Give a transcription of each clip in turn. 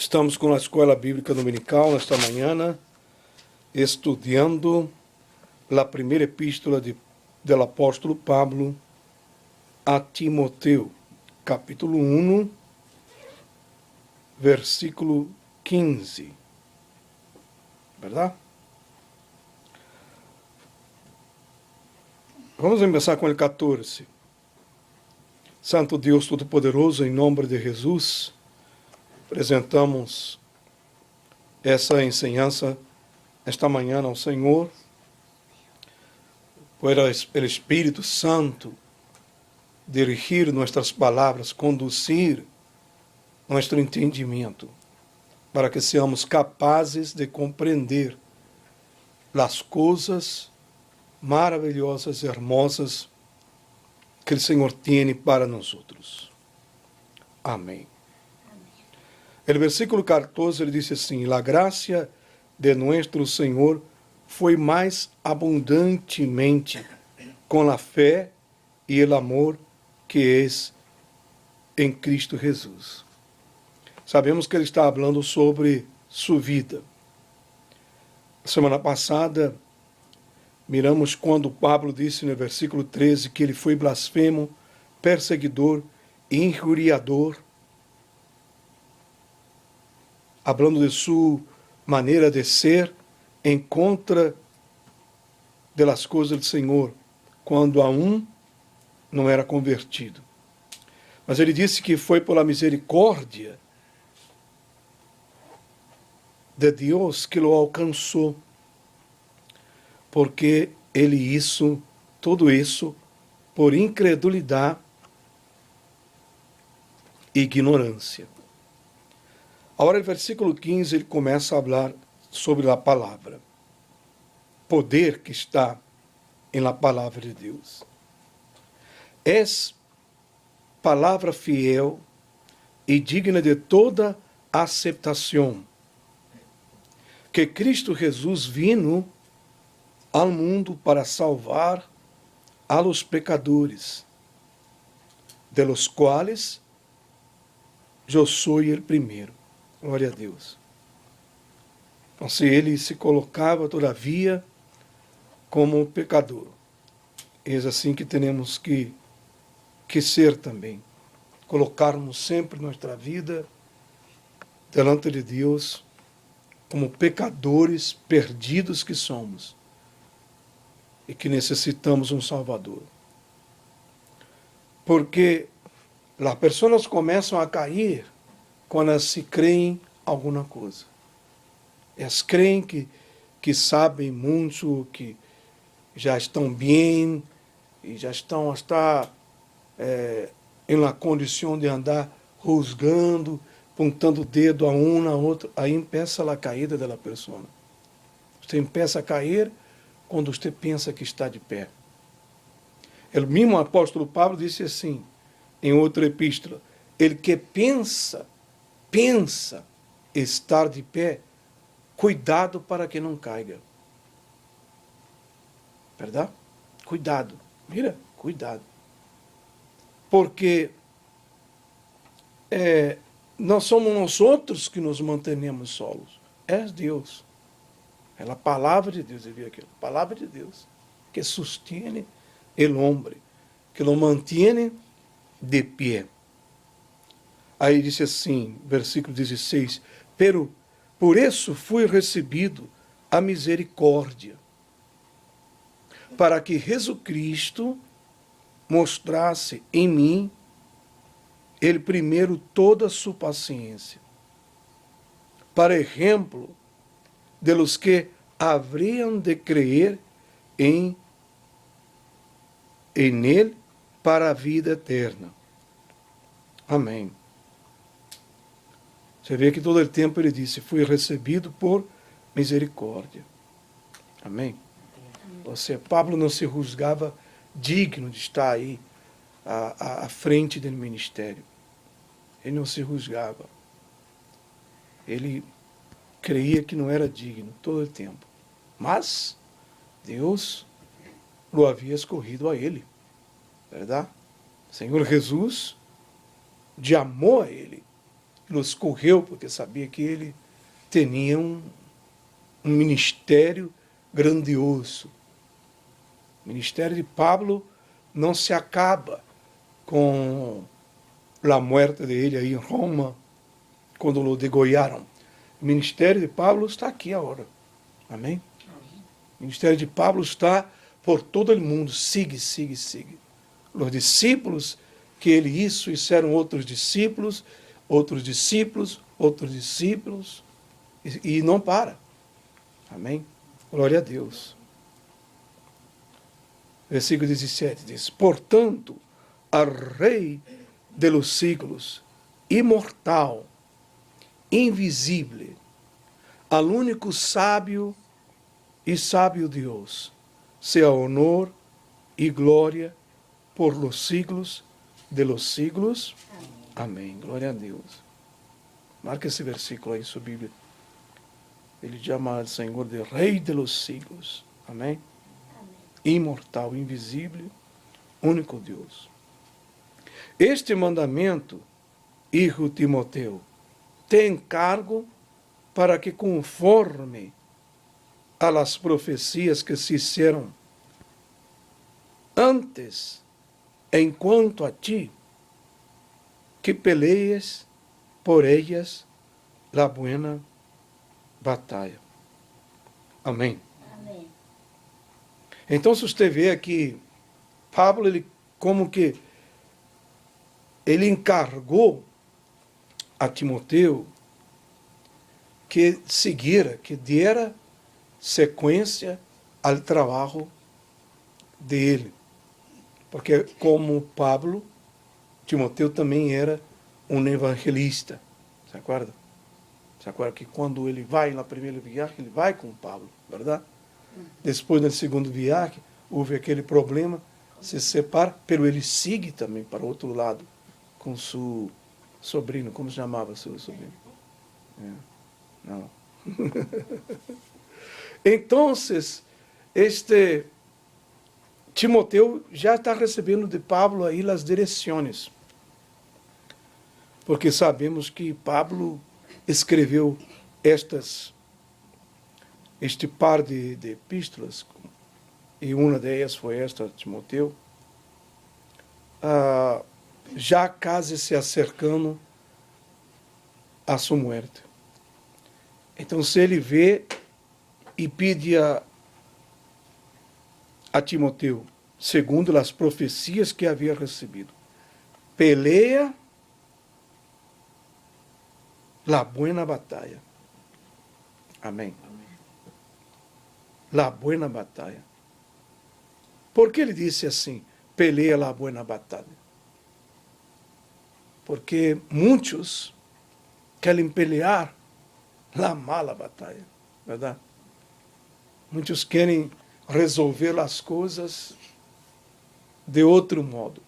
Estamos com a Escola Bíblica Dominical nesta manhã, estudando a primeira epístola do apóstolo Pablo a Timoteo, capítulo 1, versículo 15. ¿Verdad? Vamos começar com o 14. Santo Deus Todo-Poderoso, em nome de Jesus, apresentamos essa enseñança esta manhã ao Senhor, para o Espírito Santo dirigir nossas palavras, conduzir nosso entendimento, para que seamos capazes de compreender as coisas maravilhosas e hermosas que o Senhor tem para nós. Amém. O versículo 14 ele diz assim: "La gracia de nuestro Senhor foi mais abundantemente com a fé e o amor que é em Cristo Jesus." Sabemos que ele está falando sobre sua vida. Semana passada, miramos quando Pablo disse no versículo 13 que ele foi blasfemo, perseguidor, injuriador, falando de sua maneira de ser em contra das coisas do Senhor, quando aún não era convertido. Mas ele disse que foi pela misericórdia de Deus que o alcançou, porque ele hizo tudo isso por incredulidade e ignorância. Agora, no versículo 15, ele começa a falar sobre a palavra, poder que está em la palavra de Deus. É palavra fiel e digna de toda aceitação, que Cristo Jesus vino ao mundo para salvar a los pecadores, de los quales eu sou o primeiro. Glória a Deus. Então, se ele se colocava, todavia, como pecador, é assim que temos que ser também. Colocarmos sempre nossa vida delante de Deus como pecadores perdidos que somos e que necessitamos um Salvador. Porque as pessoas começam a cair quando elas se creem alguma coisa. Elas creem que sabem muito, que já estão bem, e já estão em uma condição de andar rusgando, apontando o dedo a um, a outro. Aí começa a caída da pessoa. Você começa a cair quando você pensa que está de pé. O mesmo apóstolo Pablo disse assim, em outra epístola: ele que pensa estar de pé, cuidado para que não caiga. Verdade? Cuidado. Mira, cuidado. Porque não somos nós outros que nos mantenemos solos. É Deus. É a palavra de Deus. Eu vi aquilo. A palavra de Deus que sustene o homem, que lo mantém de pé. Aí disse assim, versículo 16: "Pero por isso fui recebido a misericórdia, para que Jesus Cristo mostrasse em mim, ele primeiro, toda a sua paciência, para exemplo de los que haveriam de crer em ele para a vida eterna." Amém. Você vê que todo o tempo ele disse: fui recebido por misericórdia. Amém? Pablo não se julgava digno de estar aí à frente do ministério. Ele não se julgava. Ele creia que não era digno todo o tempo. Mas Deus o havia escolhido a ele. Verdade? Senhor Jesus de amor a ele, lo escorreu porque sabia que ele tinha um ministério grandioso. O ministério de Pablo não se acaba com a morte dele aí em Roma, quando o degollaram. O ministério de Pablo está aqui agora. Amém? O ministério de Pablo está por todo o mundo. Sigue, sigue, sigue. Os discípulos que ele fizeram outros discípulos, outros discípulos, outros discípulos, e não para. Amém? Glória a Deus. Versículo 17 diz: portanto, ao Rei de los siglos, imortal, invisível, al único sábio e sábio Deus, sea honor e glória por los siglos de los siglos. Amém. Glória a Deus. Marca esse versículo aí em sua Bíblia. Ele chama o Senhor de Rei de los siglos. Amém? Imortal, invisível, único Deus. Este mandamento, hijo Timoteu, te encargo para que conforme a las profecias que se hicieron antes, enquanto a ti, que pelees por ellas la buena batalha. Amém. Amém. Então, se você vê aqui, Pablo, ele como que ele encargou a Timoteu que seguira, que dera sequência ao trabalho dele. Porque como Pablo, Timoteu também era um evangelista. Se acorda? Se acorda que quando ele vai na primeira viagem, ele vai com Pablo, verdade? Depois, no segundo viagem, houve aquele problema, se separa, mas ele segue também para o outro lado, com seu sobrinho. Como se chamava seu sobrinho? Não. Então, Timoteu já está recebendo de Pablo aí as direções. Porque sabemos que Pablo escreveu este par de epístolas, e uma delas foi esta, Timoteu, já quase se acercando a sua morte. Então, se ele vê e pede a Timoteu, segundo as profecias que havia recebido, peleia la buena batalha. Amém. La buena batalha. Por que ele disse assim, peleia la buena batalha? Porque muitos querem pelear la mala batalha, verdade? Muitos querem resolver as coisas de outro modo,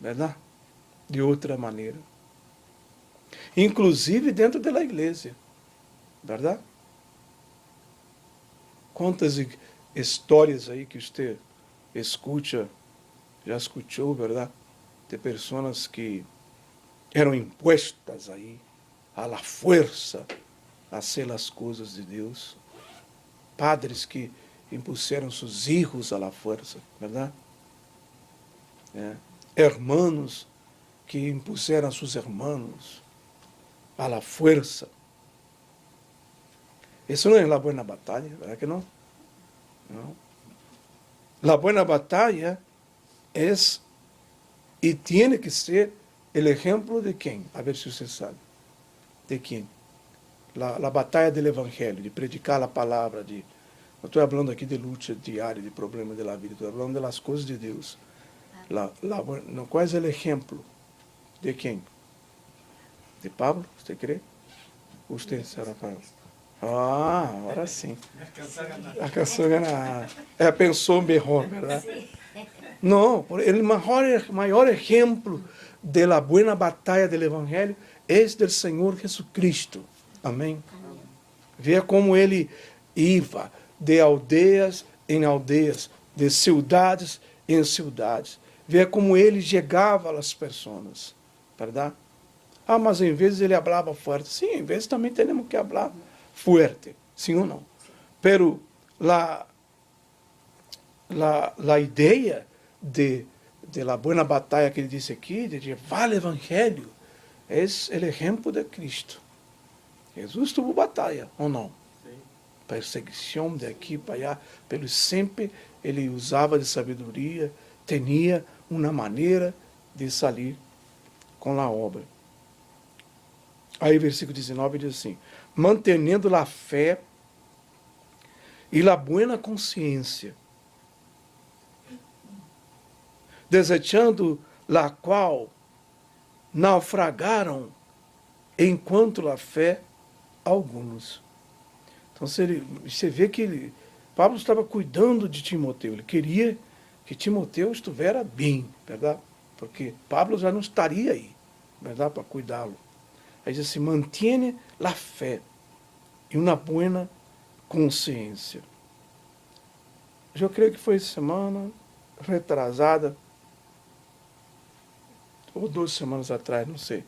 verdade? De outra maneira. Inclusive dentro da igreja, verdade? Quantas histórias aí que você escuta, já escutou, verdade? De pessoas que eram impostas aí, à la força, a ser as coisas de Deus. Padres que impuseram seus filhos à la força, verdade? Hermanos que impuseram seus irmãos à la força. Isso não é la buena batalha, verdade que não? Não. La buena batalha é e tem que ser o exemplo de quem? A ver se você sabe. De quem? La batalha do evangelho, de predicar a palavra, não estou falando aqui de luta diária, de problemas da vida, estou falando das coisas de Deus. Qual é o exemplo? De quem? De Pablo, você crê? Você será Pablo? Agora sim. Alcançou a ganhar. Pensou melhor, verdade? Não, o maior exemplo de la buena batalha do evangelho é do Senhor Jesucristo. Amém? Veja como ele ia de aldeias em aldeias, de cidades em cidades. Veja como ele chegava às pessoas, verdade? Ah, mas em vezes ele falava forte. Sim, em vezes também temos que falar fuerte, sim ou não? Pero la ideia de la buena batalha que ele disse aqui, de levar o evangelho, é o exemplo de Cristo. Jesus tuvo batalha, ou não? Sim. Perseguição de aqui para allá, pelo sempre ele usava de sabedoria, tinha uma maneira de sair com a obra. Aí, versículo 19 diz assim: mantendo a fé e a buena consciência, desechando la qual naufragaram enquanto a fé alguns. Então você vê que Pablo estava cuidando de Timoteu. Ele queria que Timoteu estivesse bem, verdade? Porque Pablo já não estaria aí, verdade, para cuidá-lo. Aí diz assim: mantiene la fé e uma buena consciência. Eu creio que foi semana retrasada, ou 2 semanas atrás, não sei,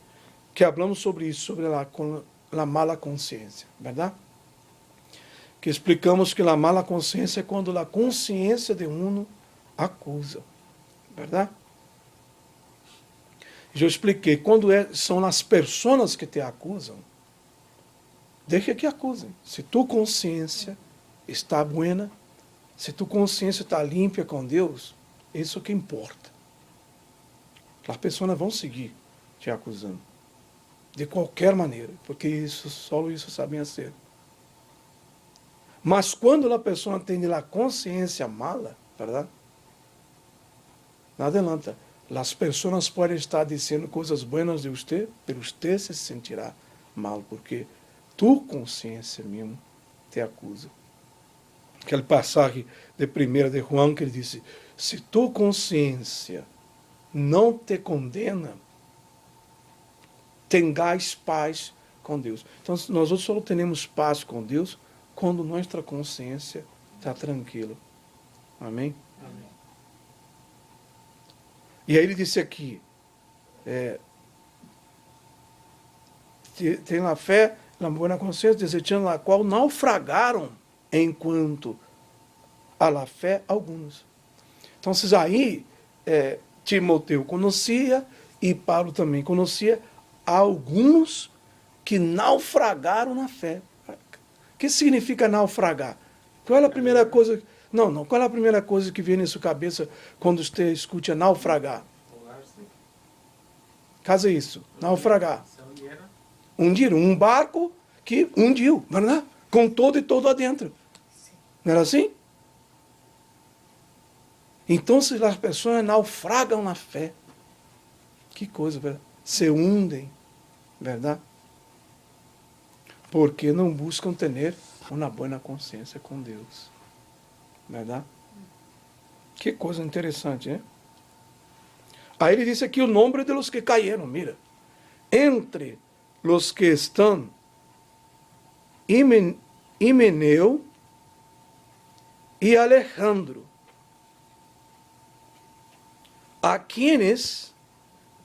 que falamos sobre isso, sobre a mala consciência, verdade? Que explicamos que a mala consciência é quando a consciência de uno acusa, verdade? Eu expliquei, quando são as pessoas que te acusam, deixa que acusem. Se tua consciência está buena, se tua consciência está limpa com Deus, isso que importa. As pessoas vão seguir te acusando. De qualquer maneira, porque só isso sabem ser. Mas quando a pessoa tem a consciência mala, verdade? Não adianta. As pessoas podem estar dizendo coisas boas de você, mas você se sentirá mal, porque tua consciência mesmo te acusa. Aquele passagem de 1 de João que ele disse: se tua consciência não te condena, tenhais paz com Deus. Então, nós só temos paz com Deus quando nossa consciência está tranquila. Amém? Amém. E aí ele disse aqui, tem a fé, a boa consciência, desejando a qual naufragaram enquanto a la fé alguns. Então, aí, Timoteu conhecia e Paulo também conhecia alguns que naufragaram na fé. O que significa naufragar? Qual é a primeira coisa? Não. Qual é a primeira coisa que vem na sua cabeça quando você escuta naufragar? Caso isso, naufragar. Hundir. Um barco que hundiu, verdade? Com todo e todo adentro. Não era assim? Então, se as pessoas naufragam na fé, que coisa, verdade? Se hundem, verdade? Porque não buscam ter uma boa consciência com Deus. Verdade? Que coisa interessante, né? Aí ele disse aqui o nome de los que cayeron, mira. Entre los que estão Himeneu e Alejandro, a quienes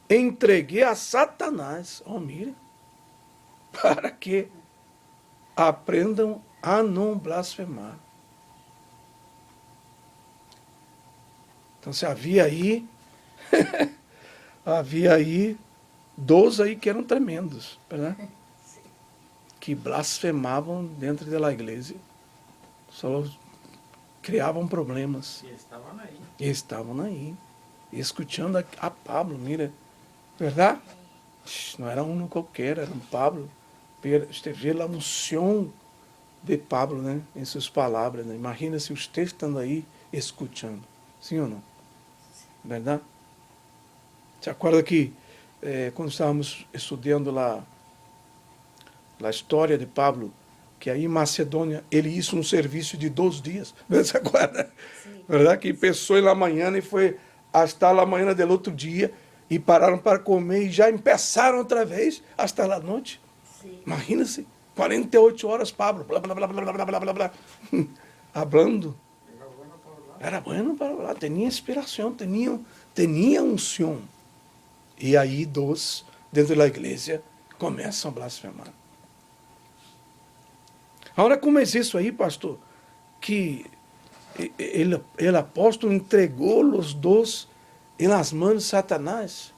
entreguei a Satanás, mira, para que aprendam a não blasfemar. Então, se havia aí 12 aí que eram tremendos, né? Que blasfemavam dentro da igreja, só criavam problemas. E estavam aí, escutando a Pablo, mira, verdade? Não era um qualquer, era um Pablo. Você vê a unção de Pablo, né, em suas palavras. Né? Imagina se você estando aí escutando, sim ou não? Verdade? Você acorda que quando estávamos estudando a história de Pablo, que aí em Macedônia ele hizo um serviço de 2 dias, você acorda? Sim. Verdade? Que pensou na manhã e foi hasta a manhã do outro dia e pararam para comer e já começaram outra vez hasta a noite. Imagina-se, 48 horas Pablo, blá, blá, blá, blá, blá, blá, blá, blá, hablando. Era bueno para hablar, tinha inspiração, tinha unção. E aí 2 dentro da igreja, começam a blasfemar. Agora, como é isso aí, pastor? Que ele apóstolo entregou os dois nas mãos de Satanás.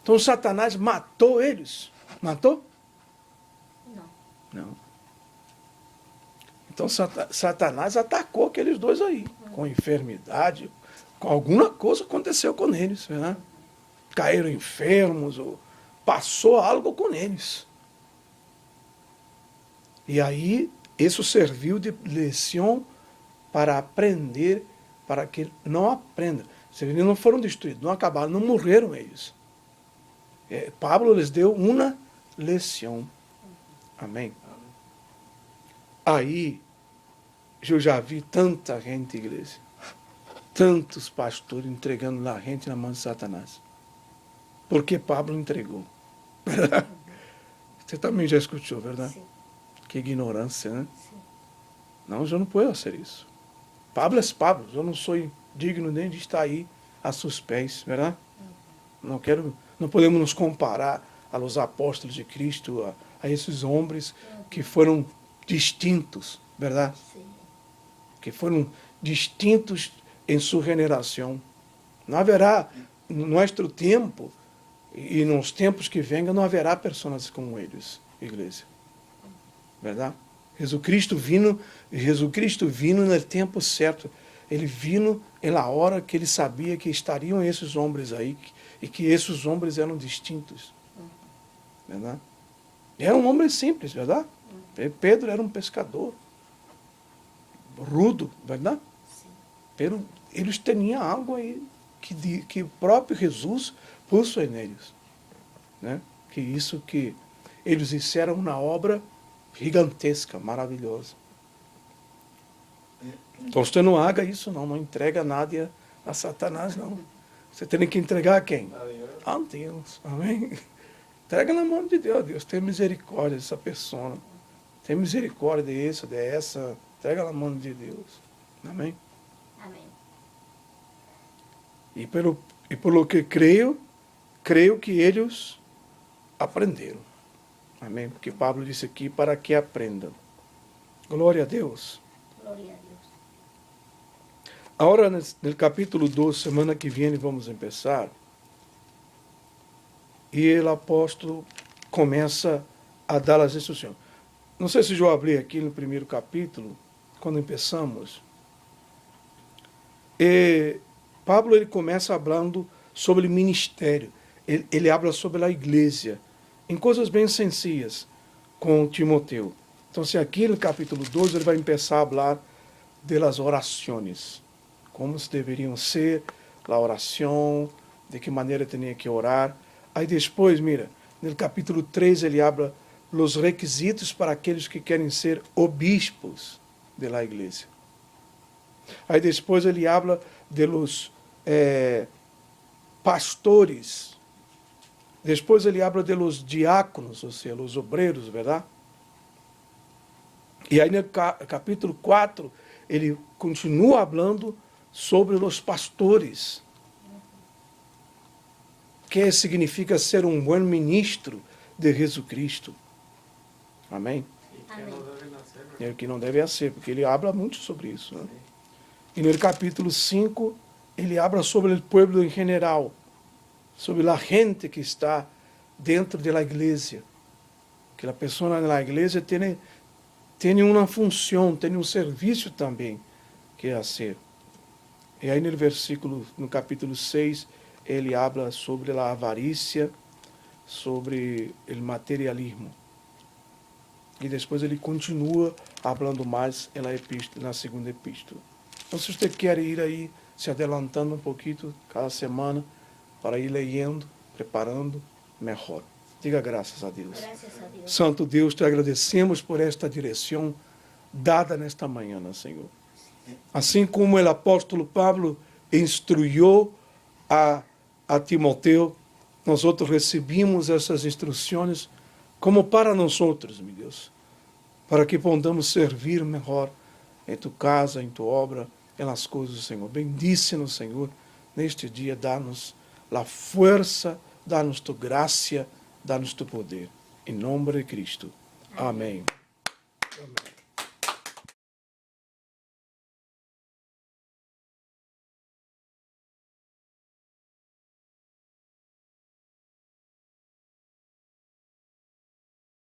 Então Satanás matou eles. Matou? Não. Então Satanás atacou aqueles dois aí, com enfermidade, com alguma coisa aconteceu com eles, né? Caíram enfermos, ou passou algo com eles. E aí, isso serviu de lição para aprender, para que não aprendam. Se eles não foram destruídos, não acabaram, não morreram eles. Pablo lhes deu uma lição. Amém? Aí, eu já vi tanta gente, igreja, tantos pastores entregando a gente na mão de Satanás. Porque Pablo entregou. Você também já escutou, verdade? Sim. Que ignorância, né? Sim. Não, eu não posso fazer isso. Pablo é Pablo, eu não sou digno nem de estar aí a seus pés, verdade? Não podemos nos comparar aos apóstolos de Cristo, a esses homens que foram distintos, verdade? Sim. Que foram distintos em sua generação. Não haverá, no nosso tempo, e nos tempos que venham, não haverá pessoas como eles, igreja. Verdade? Jesus Cristo vindo no tempo certo. Ele vindo na hora que ele sabia que estariam esses homens aí, e que esses homens eram distintos. Verdade? Era um homem simples, verdade? Pedro era um pescador. Rudo, verdade? Sim. Pero eles tinham algo aí que o próprio Jesus pôs neles. Né? Que isso que eles fizeram uma obra gigantesca, maravilhosa. Então você não haga isso, não entrega nada a Satanás, não. Você tem que entregar a quem? A Deus. Amém? Entrega na mão de Deus. Deus tem misericórdia dessa pessoa. Tem misericórdia dessa. Entrega na mão de Deus. Amém? Amém. E pelo que creio que eles aprenderam. Amém? Porque Pablo disse aqui, para que aprendam. Glória a Deus. Glória a Deus. Agora, no capítulo 12, semana que vem, vamos começar. E o apóstolo começa a dar as instruções. Não sei se eu abri aqui no primeiro capítulo, quando começamos. E Pablo ele começa falando sobre o ministério. Ele habla sobre a igreja, em coisas bem sencillas, com Timoteu. Então, se aqui no capítulo 12, ele vai começar a falar das orações, como se deveriam ser a oração, de que maneira tinha que orar. Aí depois, mira, no capítulo 3, ele habla os requisitos para aqueles que querem ser obispos da igreja. Aí depois ele habla de los pastores. Depois ele habla de los diáconos, ou seja, os obreiros, verdade? E aí no capítulo 4, ele continua falando sobre os pastores. Que significa ser um bom ministro de Jesus Cristo. Amém? Amém. É o que não deve ser, porque ele habla muito sobre isso. Né? E no capítulo 5, ele habla sobre o povo em geral, sobre a gente que está dentro da igreja. Que a pessoa na igreja tem uma função, tem um serviço também que fazer. E aí no capítulo 6, ele habla sobre a avarícia, sobre o materialismo. E depois ele continua falando mais na segunda epístola. Então, se você quer ir aí, se adelantando um pouquinho cada semana, para ir lendo, preparando melhor. Diga graças a Deus. Graças a Deus. Santo Deus, te agradecemos por esta direção dada nesta manhã, Senhor. Assim como o apóstolo Pablo instruiu a Timoteu, nós outros recebimos essas instruções como para nós outros, meu Deus, para que podamos servir melhor em tua casa, em tua obra, nas coisas do Senhor. Bendice-nos, Senhor, neste dia, dá-nos a força, dá-nos tua graça, Dá-nos tu poder. Em nome de Cristo. Amém. Amém.